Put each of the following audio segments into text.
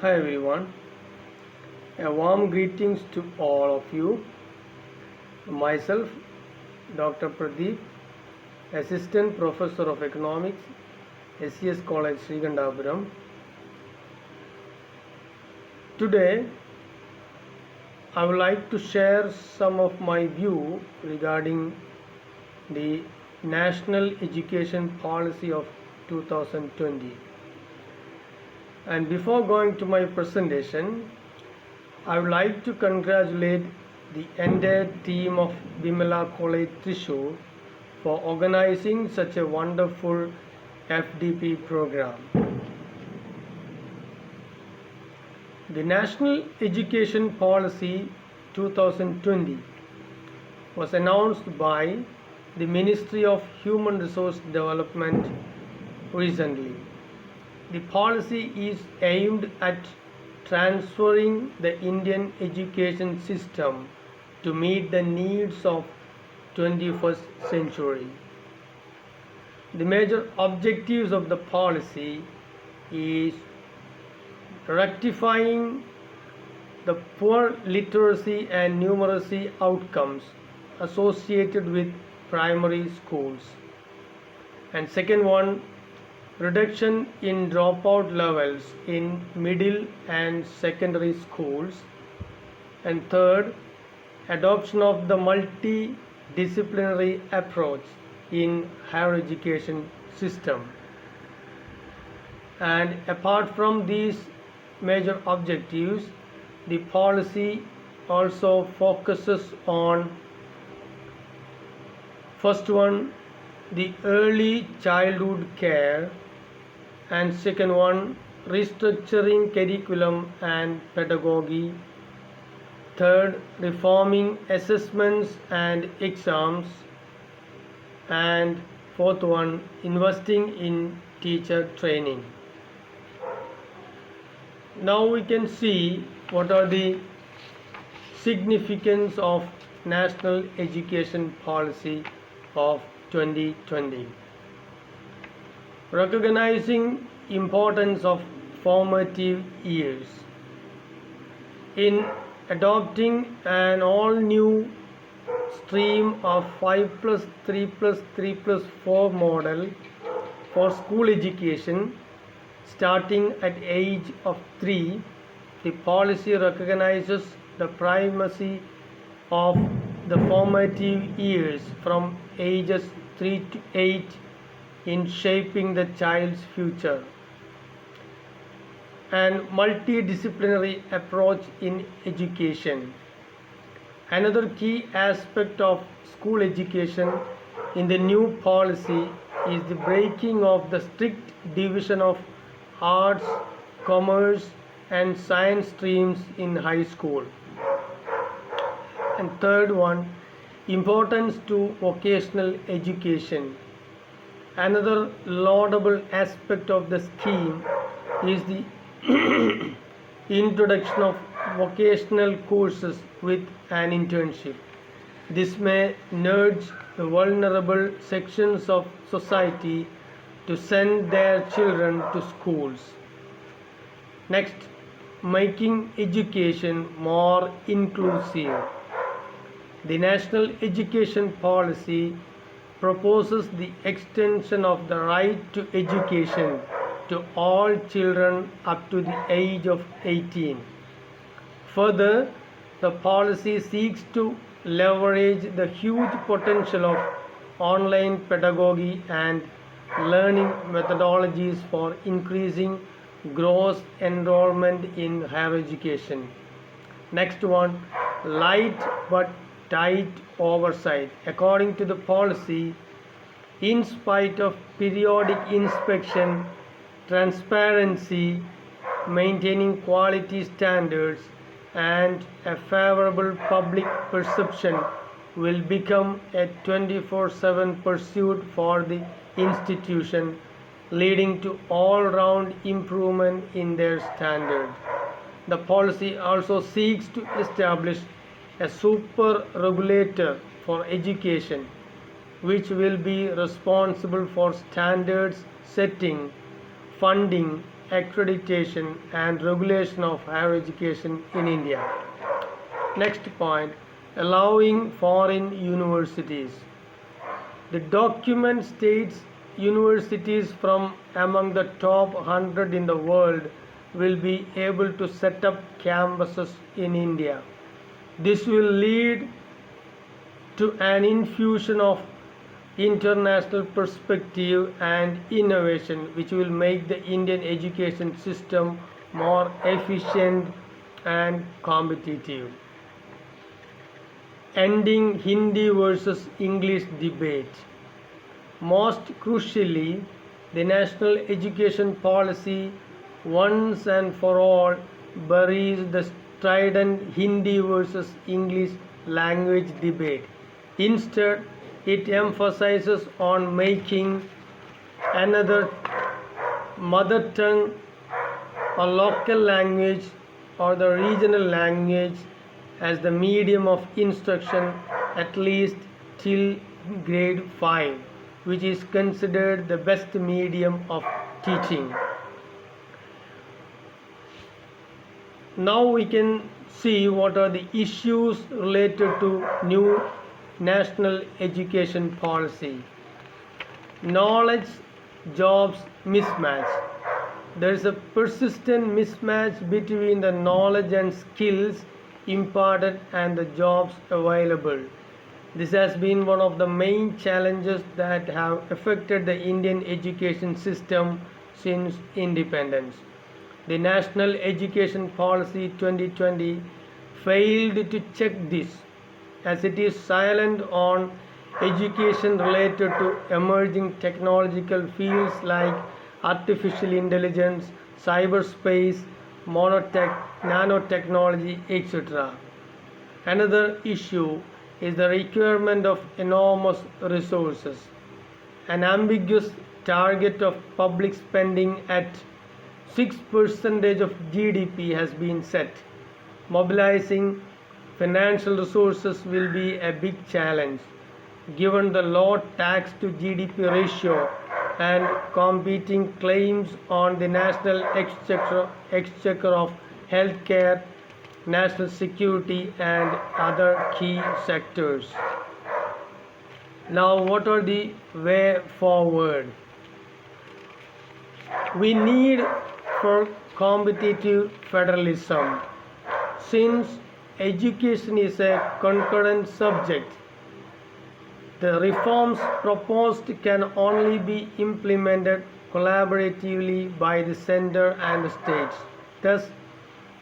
Hi everyone, a warm greetings to all of you. Myself, Dr. Pradeep, Assistant Professor of Economics, SES College, Srigandapuram. Today, I would like to share some of my view regarding the National Education Policy of 2020. And before going to my presentation, I would like to congratulate the entire team of Bimala College Thrissur for organizing such a wonderful FDP program. The National Education Policy 2020 was announced by the Ministry of Human Resource Development recently. The policy is aimed at transferring the Indian education system to meet the needs of 21st century. The major objectives of the policy is rectifying the poor literacy and numeracy outcomes associated with primary schools. And second one, reduction in dropout levels in middle and secondary schools. And third, adoption of the multidisciplinary approach in higher education system. And apart from these major objectives, the policy also focuses on first one, the early childhood care, and second one, restructuring curriculum and pedagogy, third, reforming assessments and exams, and fourth one, investing in teacher training. Now we can see what are the significance of National Education Policy of 2020. Recognizing importance of formative years. In adopting an all-new stream of 5+3+3+4 model for school education starting at age of 3, the policy recognizes the primacy of the formative years from ages 3 to 8 in shaping the child's future. And multidisciplinary approach in education. Another key aspect of school education in the new policy is the breaking of the strict division of arts, commerce, and science streams in high school. And third one, importance to vocational education. Another laudable aspect of the scheme is the introduction of vocational courses with an internship. This may nudge the vulnerable sections of society to send their children to schools. Next, making education more inclusive. The National Education Policy proposes the extension of the right to education to all children up to the age of 18. Further, the policy seeks to leverage the huge potential of online pedagogy and learning methodologies for increasing gross enrollment in higher education. Next one, light but tight oversight. According to the policy, in spite of periodic inspection, transparency, maintaining quality standards, and a favorable public perception will become a 24/7 pursuit for the institution, leading to all-round improvement in their standard. The policy also seeks to establish a super regulator for education, which will be responsible for standards setting, funding, accreditation and regulation of higher education in India. Next point, allowing foreign universities. The document states universities from among the top 100 in the world will be able to set up campuses in India. This will lead to an infusion of international perspective and innovation, which will make the Indian education system more efficient and competitive. Ending Hindi versus English debate. Most crucially, the national education policy once and for all buries the strident Hindi versus English language debate. Instead, it emphasizes on making another mother tongue or local language or the regional language as the medium of instruction at least till grade 5, which is considered the best medium of teaching. Now we can see what are the issues related to new national education policy. Knowledge jobs mismatch. There is a persistent mismatch between the knowledge and skills imparted and the jobs available. This has been one of the main challenges that have affected the Indian education system since independence. The National Education Policy 2020 failed to check this, as it is silent on education related to emerging technological fields like artificial intelligence, cyberspace, nanotechnology, etc. Another issue is the requirement of enormous resources. An ambiguous target of public spending at 6% of GDP has been set. Mobilizing financial resources will be a big challenge, given the low tax to GDP ratio and competing claims on the national exchequer of healthcare, national security, and other key sectors. Now, what are the way forward? We need for competitive federalism. Since education is a concurrent subject, the reforms proposed can only be implemented collaboratively by the center and the states. Thus,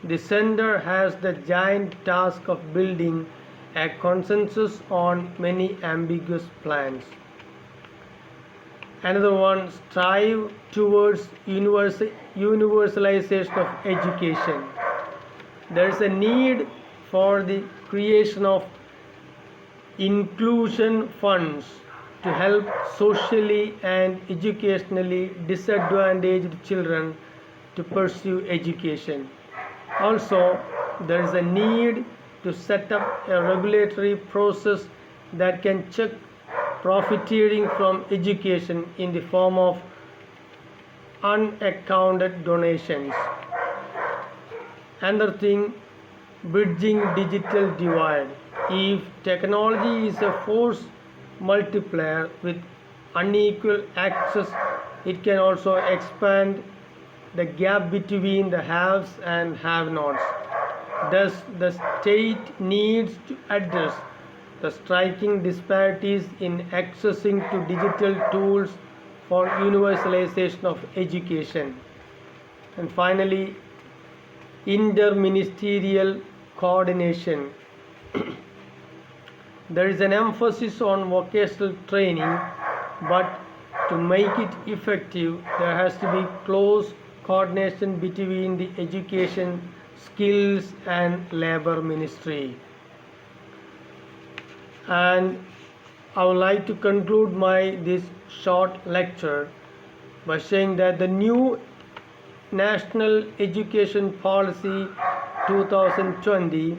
the center has the giant task of building a consensus on many ambiguous plans. Another one, strive towards universalization of education. There is a need for the creation of inclusion funds to help socially and educationally disadvantaged children to pursue education. Also, there is a need to set up a regulatory process that can check profiteering from education in the form of unaccounted donations. Another thing, bridging digital divide. If technology is a force multiplier with unequal access, it can also expand the gap between the haves and have-nots. Thus, the state needs to address the striking disparities in accessing to digital tools for universalization of education. And finally, interministerial coordination. There is an emphasis on vocational training, but to make it effective, there has to be close coordination between the education, skills, and labor ministry. And I would like to conclude this short lecture by saying that the new National Education Policy 2020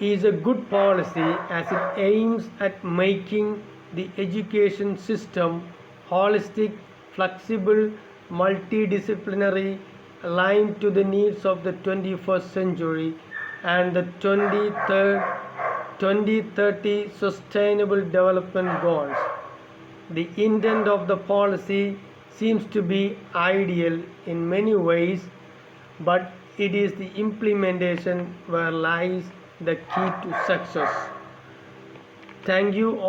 is a good policy as it aims at making the education system holistic, flexible, multidisciplinary, aligned to the needs of the 21st century and the 2030 Sustainable Development Goals. The intent of the policy seems to be ideal in many ways, but it is the implementation where lies the key to success. Thank you.